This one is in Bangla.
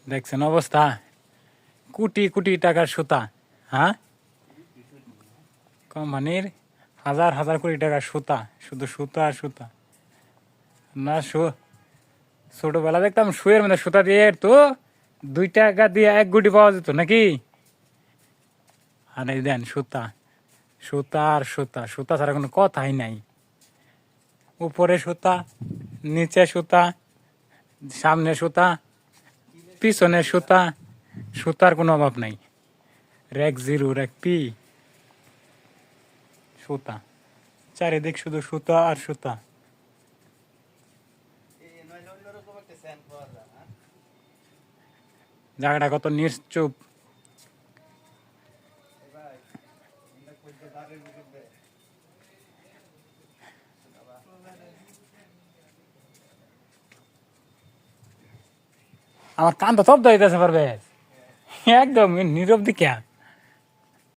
দেখছেন অবস্থা, কোটি কোটি টাকার সুতা। হ্যাঁ, কোম্পানির হাজার হাজার কোটি টাকার সুতা, শুধু সুতা আর সুতা। না ছোটবেলা দেখতাম শুয়ের মধ্যে সুতা দিয়ে তো 2 টাকা দিয়ে 1 গুটি পাওয়া যেত নাকি। আর এই দেন সুতা, সুতা আর সুতা, সুতা ছাড়া কোনো কথাই নাই। উপরে সুতা, নিচে সুতা, সামনে সুতা, পিছনে সুতা, সুতার কোনো অভাব নাই। র্যাক জিরো, র্যাক পি, সুতা, চারিদিক শুধু সুতা আর সুতা। জায়গাটা কত নিশ্চুপ। আমার কান তো তপ দিতেছে পারবে একদম নীরব দিকে।